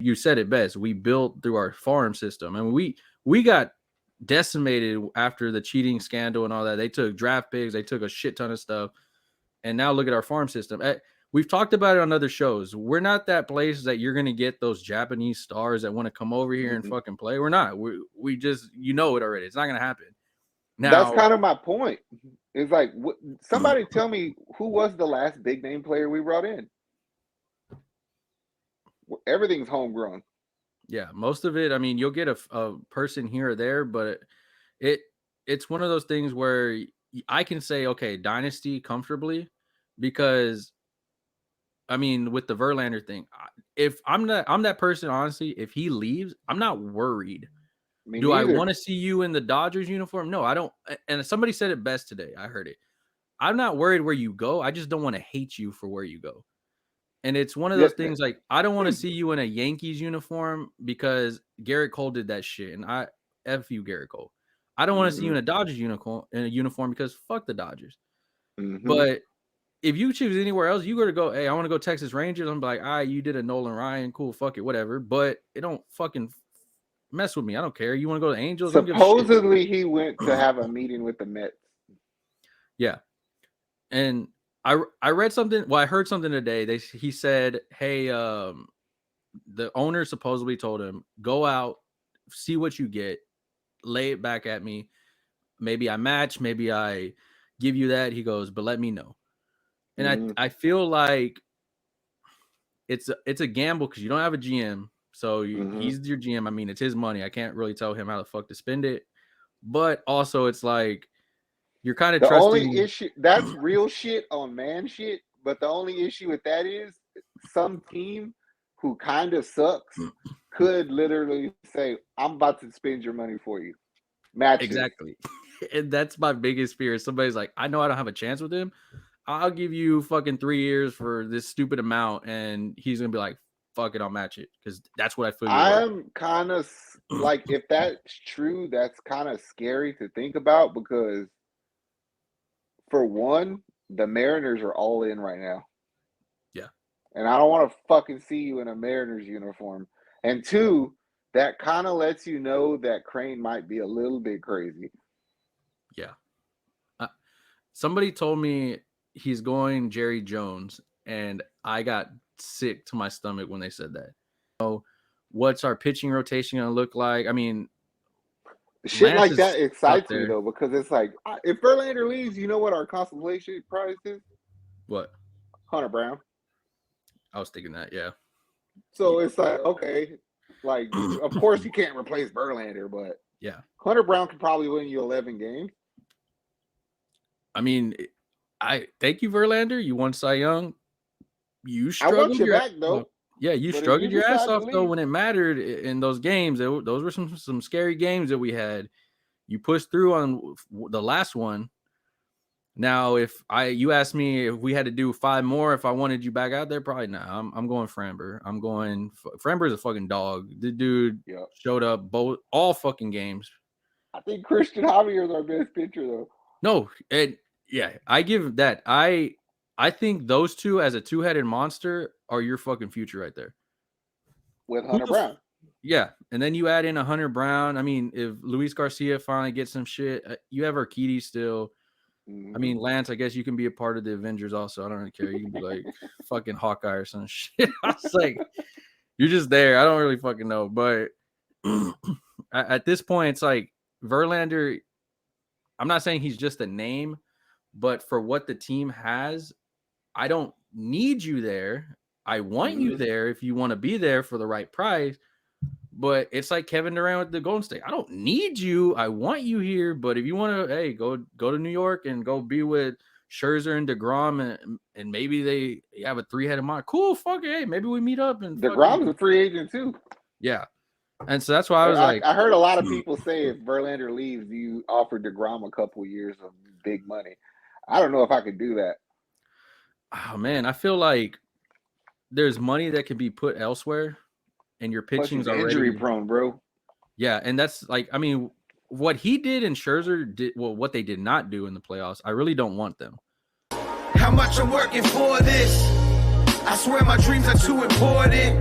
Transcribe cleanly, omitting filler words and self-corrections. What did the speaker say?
you said it best. We built through our farm system, and we got decimated after the cheating scandal and all that. They took draft picks, they took a shit ton of stuff, and now look at our farm system. We've talked about it on other shows. We're not that place that you're gonna get those Japanese stars that want to come over here and fucking play. We're not. We just it already. It's not gonna happen. Now that's kind of my point. It's like somebody tell me who was the last big name player we brought in. Everything's homegrown. Yeah, most of it. I mean, you'll get a person here or there, but it's one of those things where I can say, okay, dynasty comfortably, because I mean, with the Verlander thing, if I'm that person, honestly, if he leaves, I'm not worried. Do I want to see you in the Dodgers uniform? No, I don't. And somebody said it best today. I heard it. I'm not worried where you go. I just don't want to hate you for where you go. And it's one of those things like, I don't want to see you in a Yankees uniform because Garrett Cole did that shit. And F you, Garrett Cole. I don't want to see you in a Dodgers uniform because fuck the Dodgers. But if you choose anywhere else, you got to go, hey, I want to go Texas Rangers. I'm like, all right, you did a Nolan Ryan. Cool, fuck it, whatever. But it don't fucking mess with me. I don't care. You want to go to Angels? Supposedly he went to have a meeting with the Mets. Yeah. And I read something. Well, I heard something today. He said, hey, the owner supposedly told him, go out, see what you get, lay it back at me. Maybe I match, maybe I give you that. He goes, but let me know. And I feel like it's a gamble because you don't have a GM. So he's your GM. I mean, it's his money. I can't really tell him how the fuck to spend it. But also, it's like you're kind of trusting. The only issue, that's real shit on man shit. But the only issue with that is some team who kind of sucks could literally say, I'm about to spend your money for you. Match exactly. And that's my biggest fear. Somebody's like, I know I don't have a chance with him. I'll give you fucking 3 years for this stupid amount. And he's going to be like, fuck it, I'll match it. Because that's what I feel. I'm kind of like, if that's true, that's kind of scary to think about because, for one, the Mariners are all in right now. Yeah. And I don't want to fucking see you in a Mariners uniform. And two, that kind of lets you know that Crane might be a little bit crazy. Yeah. Somebody told me he's going Jerry Jones, and I got sick to my stomach when they said that. So, what's our pitching rotation going to look like? I mean, shit like that excites me, though, because it's like, if Verlander leaves, you know what our consolation prize is? What? Hunter Brown. I was thinking that, yeah. So it's like, okay, like, of course you can't replace Verlander, but yeah, Hunter Brown could probably win you 11 games. I mean, I thank you, Verlander. You won Cy Young. You struggled. I want you back, though. Yeah, you struggled your ass off, though, when it mattered in those games. Those were some scary games that we had. You pushed through on the last one. Now, you asked me if we had to do 5 more, if I wanted you back out there, probably not. I'm going Framber. Framber's a fucking dog. The dude showed up all fucking games. I think Christian Javier is our best pitcher, though. No, I give that. I think those two as a two-headed monster are your fucking future right there. With Hunter Brown. Yeah, and then you add in a Hunter Brown. I mean, if Luis Garcia finally gets some shit, you have Urquidy still. I mean, Lance, I guess you can be a part of the Avengers also. I don't really care. You can be like fucking Hawkeye or some shit. I was like, you're just there. I don't really fucking know. But at this point, it's like Verlander, I'm not saying he's just a name, but for what the team has, I don't need you there. I want you there if you want to be there for the right price. But it's like Kevin Durant with the Golden State. I don't need you. I want you here. But if you want to, hey, go to New York and go be with Scherzer and DeGrom and maybe they have a 3-headed monster. Cool, fuck it. Hey, maybe we meet up. And DeGrom's a free agent too. Yeah. And so that's why I was like. I heard a lot of people say if Verlander leaves, you offer DeGrom a couple years of big money. I don't know if I could do that. Oh, man. I feel like there's money that can be put elsewhere. And your pitching's already injury prone, bro. Yeah, and that's like, I mean, what he did and Scherzer did, well, what they did not do in the playoffs, I really don't want them. How much I'm working for this? I swear my dreams are too important.